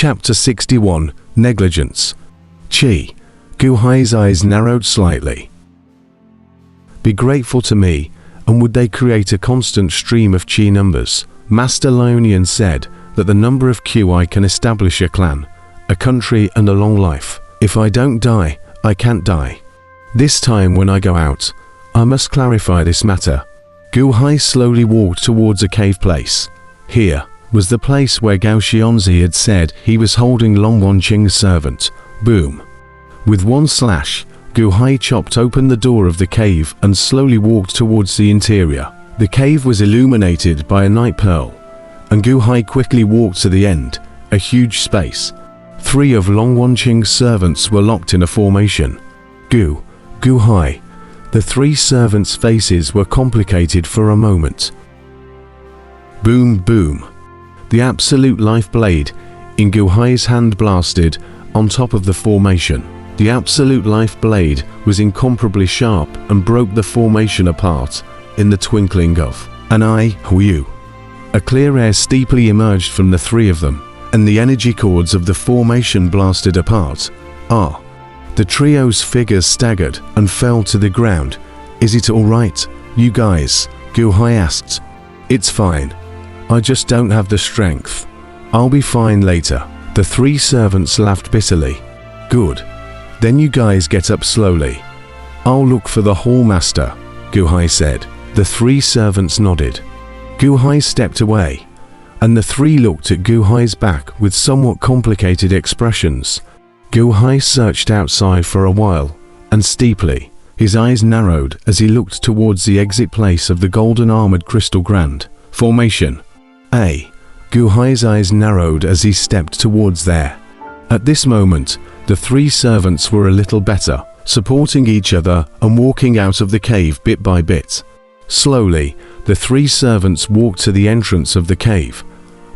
Chapter 61, Negligence. Qi. Gu Hai's eyes narrowed slightly. Be grateful to me, and would they create a constant stream of Qi numbers? Master Lionian said that the number of Qi can establish a clan, a country and a long life. If I don't die, I can't die. This time when I go out, I must clarify this matter. Gu Hai slowly walked towards a cave place. Here was the place where Gao Xianzi had said he was holding Long Wanqing's servant. Boom. With one slash, Gu Hai chopped open the door of the cave and slowly walked towards the interior. The cave was illuminated by a night pearl, and Gu Hai quickly walked to the end, a huge space. 3 of Long Wanqing's servants were locked in a formation. Gu Hai. The 3 servants' faces were complicated for a moment. Boom, boom. The absolute life blade in Gu Hai's hand blasted on top of the formation. The absolute life blade was incomparably sharp and broke the formation apart in the twinkling of an eye. Hu. A clear air steeply emerged from the 3 of them, and the energy cords of the formation blasted apart. The trio's figures staggered and fell to the ground. Is it all right, you guys? Gu Hai asked. It's fine. I just don't have the strength. I'll be fine later. The 3 servants laughed bitterly. Good. Then you guys get up slowly. I'll look for the hall master, Gu Hai said. The 3 servants nodded. Gu Hai stepped away, and the 3 looked at Gu Hai's back with somewhat complicated expressions. Gu Hai searched outside for a while, and steeply, his eyes narrowed as he looked towards the exit place of the golden armored crystal grand formation. Gu Hai's eyes narrowed as he stepped towards there. At this moment, the 3 servants were a little better, supporting each other and walking out of the cave bit by bit. Slowly, the 3 servants walked to the entrance of the cave.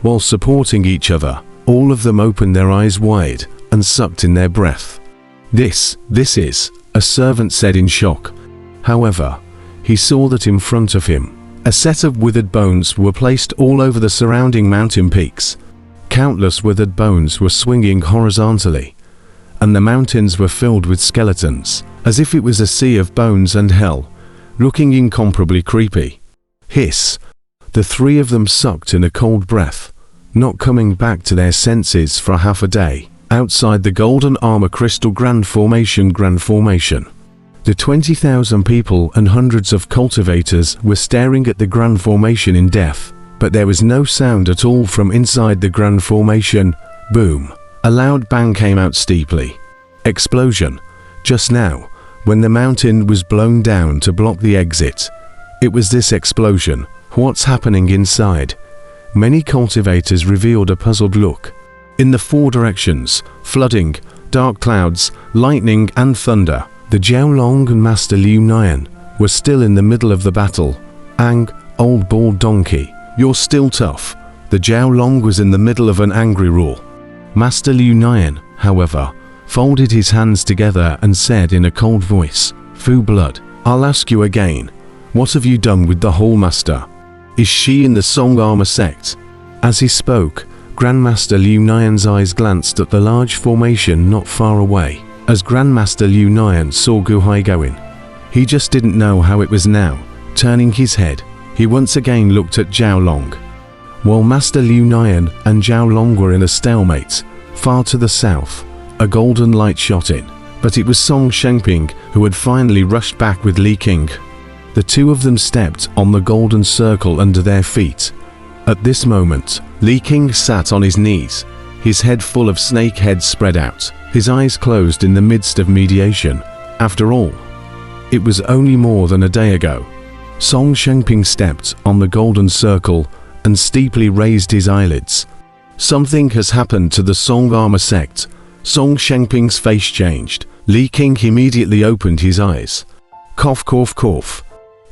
While supporting each other, all of them opened their eyes wide and sucked in their breath. This is, a servant said in shock. However, he saw that in front of him, a set of withered bones were placed all over the surrounding mountain peaks. Countless withered bones were swinging horizontally, and the mountains were filled with skeletons, as if it was a sea of bones and hell, looking incomparably creepy. Hiss. The 3 of them sucked in a cold breath, not coming back to their senses for half a day. Outside the golden armor crystal grand formation. The 20,000 people and hundreds of cultivators were staring at the grand formation in death, but there was no sound at all from inside the grand formation. Boom. A loud bang came out steeply. Explosion. Just now, when the mountain was blown down to block the exit. It was this explosion. What's happening inside? Many cultivators revealed a puzzled look. In the 4 directions, flooding, dark clouds, lightning and thunder. The Jiaolong and Master Liu Nian were still in the middle of the battle. Ang, old bald donkey, you're still tough. The Jiaolong was in the middle of an angry roar. Master Liu Nian, however, folded his hands together and said in a cold voice, Fu blood, I'll ask you again. What have you done with the whole master? Is she in the Song Armor sect? As he spoke, Grandmaster Liu Nian's eyes glanced at the large formation not far away. As Grandmaster Liu Nian saw Gu Hai going, he just didn't know how it was now. Turning his head, he once again looked at Jiaolong. While Master Liu Nian and Jiaolong were in a stalemate, far to the south, a golden light shot in. But it was Song Shengping who had finally rushed back with Li Qing. The 2 of them stepped on the golden circle under their feet. At this moment, Li Qing sat on his knees, his head full of snake heads spread out, his eyes closed in the midst of mediation. After all, it was only more than a day ago. Song Shengping stepped on the golden circle and steeply raised his eyelids. Something has happened to the Song Armor sect. Song Shengping's face changed. Li Qing immediately opened his eyes. Cough, cough, cough.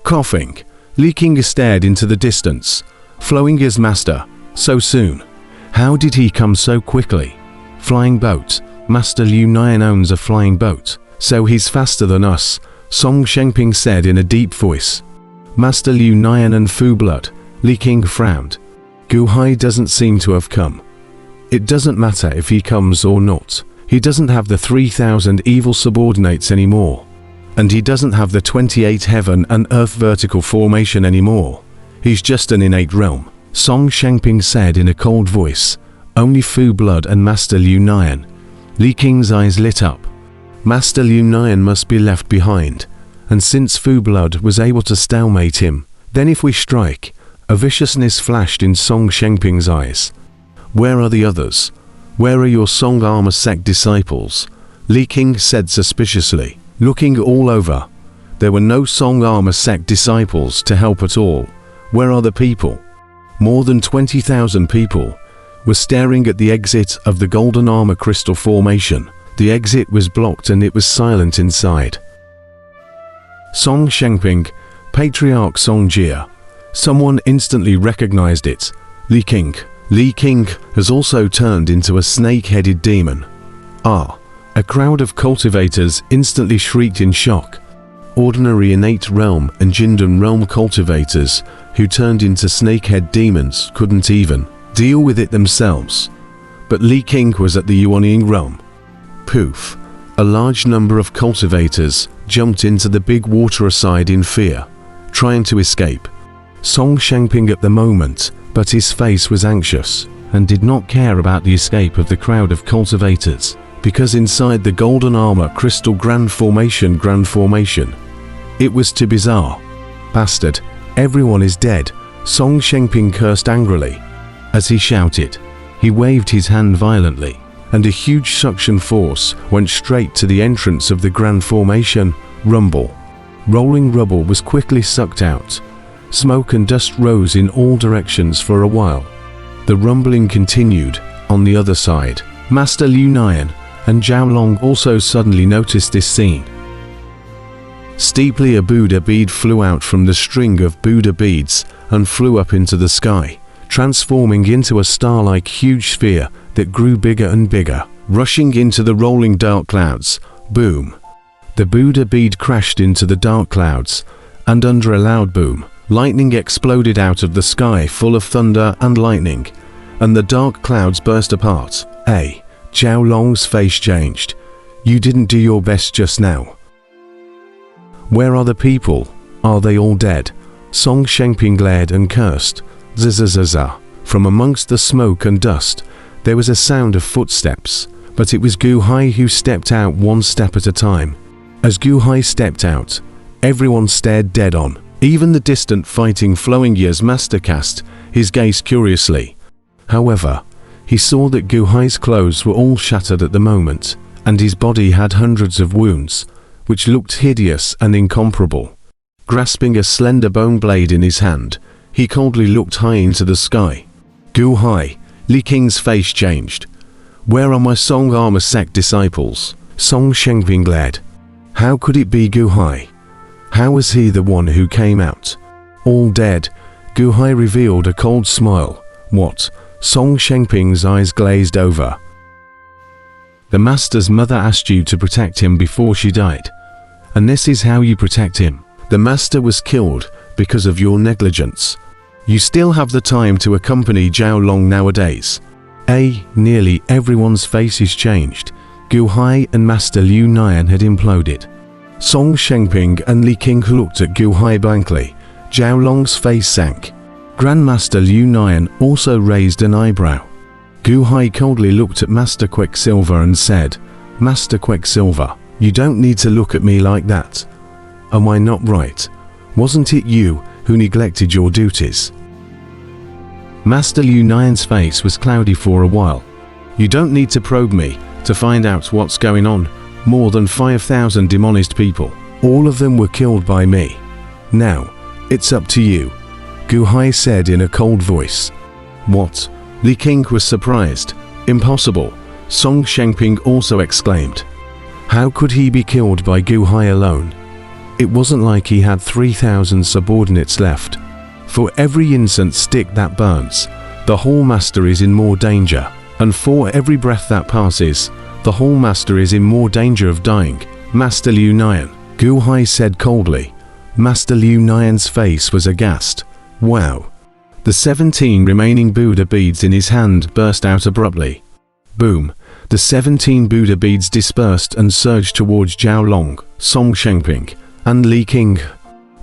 Coughing, Li Qing stared into the distance. Flowing his master, so soon. How did he come so quickly? Flying boat. Master Liu Nian owns a flying boat, so he's faster than us, Song Shengping said in a deep voice. Master Liu Nian and Fu blood. Li Qing frowned. Gu Hai doesn't seem to have come. It doesn't matter if he comes or not. He doesn't have the 3,000 evil subordinates anymore. And he doesn't have the 28 heaven and earth vertical formation anymore. He's just an innate realm. Song Shangping said in a cold voice. Only Fu Blood and Master Liu Nian. Li Qing's eyes lit up. Master Liu Nian must be left behind. And since Fu Blood was able to stalemate him, then if we strike, a viciousness flashed in Song Shangping's eyes. Where are the others? Where are your Song Armor sect disciples? Li Qing said suspiciously, looking all over. There were no Song Armor sect disciples to help at all. Where are the people? More than 20,000 people were staring at the exit of the Golden Armor Crystal Formation. The exit was blocked and it was silent inside. Song Shangping, Patriarch Song Jia. Someone instantly recognized it. Li Qing. Li Qing has also turned into a snake-headed demon. Ah! A crowd of cultivators instantly shrieked in shock. Ordinary innate realm and Jindan realm cultivators who turned into snakehead demons couldn't even deal with it themselves. But Li Qing was at the Yuanying realm. Poof! A large number of cultivators jumped into the big water aside in fear, trying to escape. Song Shangping at the moment, but his face was anxious and did not care about the escape of the crowd of cultivators, because inside the Golden Armor Crystal Grand Formation, it was too bizarre. Bastard, everyone is dead, Song Shangping cursed angrily. As he shouted, he waved his hand violently, and a huge suction force went straight to the entrance of the Grand Formation. Rumble. Rolling rubble was quickly sucked out. Smoke and dust rose in all directions for a while. The rumbling continued. On the other side, Master Liu Nian and Zhao Long also suddenly noticed this scene. Steeply a Buddha bead flew out from the string of Buddha beads and flew up into the sky, transforming into a star-like huge sphere that grew bigger and bigger, rushing into the rolling dark clouds. Boom! The Buddha bead crashed into the dark clouds, and under a loud boom, lightning exploded out of the sky full of thunder and lightning, and the dark clouds burst apart. Zhao Long's face changed. You didn't do your best just now. Where are the people? Are they all dead? Song Shangping glared and cursed. Zzzz. From amongst the smoke and dust, there was a sound of footsteps, but it was Gu Hai who stepped out one step at a time. As Gu Hai stepped out, everyone stared dead on. Even the distant fighting flowing years master cast his gaze curiously. However, he saw that Gu Hai's clothes were all shattered at the moment, and his body had hundreds of wounds, which looked hideous and incomparable. Grasping a slender bone blade in his hand, he coldly looked high into the sky. Gu Hai, Li Qing's face changed. Where are my Song Armor sect disciples? Song Shangping glared. How could it be Gu Hai? How was he the one who came out? All dead. Gu Hai revealed a cold smile. What? Song Shangping's eyes glazed over. The master's mother asked you to protect him before she died. And this is how you protect him. The master was killed because of your negligence. You still have the time to accompany Zhao Long nowadays. Nearly everyone's faces changed. Gu Hai and Master Liu Nian had imploded. Song Shangping and Li Qing looked at Gu Hai blankly. Zhao Long's face sank. Grandmaster Liu Nian also raised an eyebrow. Gu Hai coldly looked at Master Quicksilver and said, Master Quicksilver, you don't need to look at me like that. Am I not right? Wasn't it you who neglected your duties? Master Liu Nian's face was cloudy for a while. You don't need to probe me to find out what's going on. More than 5,000 demonized people. All of them were killed by me. Now, it's up to you, Gu Hai said in a cold voice. What? Li Qing was surprised. Impossible, Song Shangping also exclaimed. How could he be killed by Gu Hai alone? It wasn't like he had 3,000 subordinates left. For every incense stick that burns, the Hall Master is in more danger, and for every breath that passes, the Hall Master is in more danger of dying. Master Liu Nian, Gu Hai said coldly. Master Liu Nian's face was aghast. Wow. The 17 remaining Buddha beads in his hand burst out abruptly. Boom! The 17 Buddha beads dispersed and surged towards Zhao Long, Song Shengping, and Li King.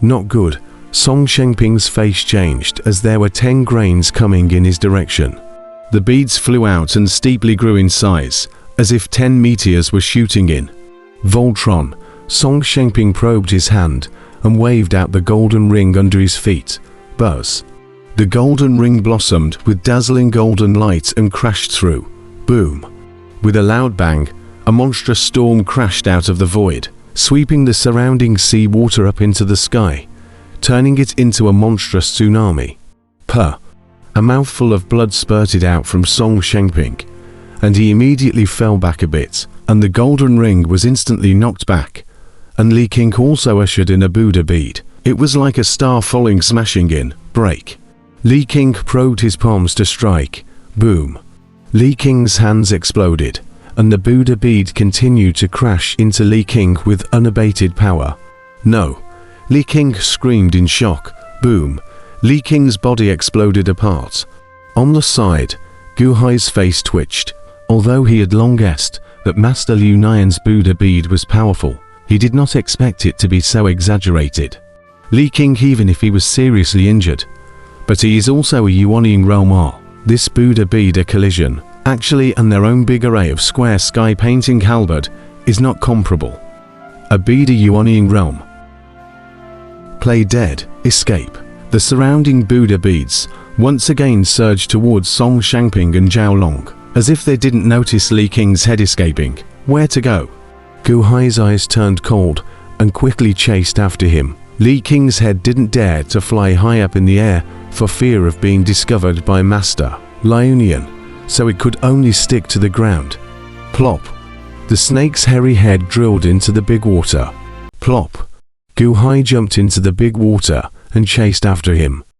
Not good. Song Shengping's face changed as there were 10 grains coming in his direction. The beads flew out and steeply grew in size, as if 10 meteors were shooting in. Voltron. Song Shengping probed his hand and waved out the golden ring under his feet. Buzz. The golden ring blossomed with dazzling golden light and crashed through. Boom. With a loud bang, a monstrous storm crashed out of the void, sweeping the surrounding sea water up into the sky, turning it into a monstrous tsunami. Puh! A mouthful of blood spurted out from Song Shengping, and he immediately fell back a bit, and the golden ring was instantly knocked back, and Li King also ushered in a Buddha bead. It was like a star falling smashing in. Break. Li King probed his palms to strike. Boom. Li King's hands exploded, and the Buddha bead continued to crash into Li King with unabated power. No. Li King screamed in shock. Boom. Li King's body exploded apart. On the side, Gu Hai's face twitched. Although he had long guessed that Master Liu Nian's Buddha bead was powerful, he did not expect it to be so exaggerated. Li King, even if he was seriously injured, but he is also a Yuanying realm R. This Buddha bead a collision, actually, and their own big array of square sky painting halberd is not comparable. A bead a Yuanying realm. Play dead, escape. The surrounding Buddha beads once again surged towards Song Shengping and Zhao Long, as if they didn't notice Li King's head escaping. Where to go? Gu Hai's eyes turned cold and quickly chased after him. Li King's head didn't dare to fly high up in the air for fear of being discovered by Master Liu Nian, so it could only stick to the ground. Plop. The snake's hairy head drilled into the big water. Plop. Gu Hai jumped into the big water and chased after him.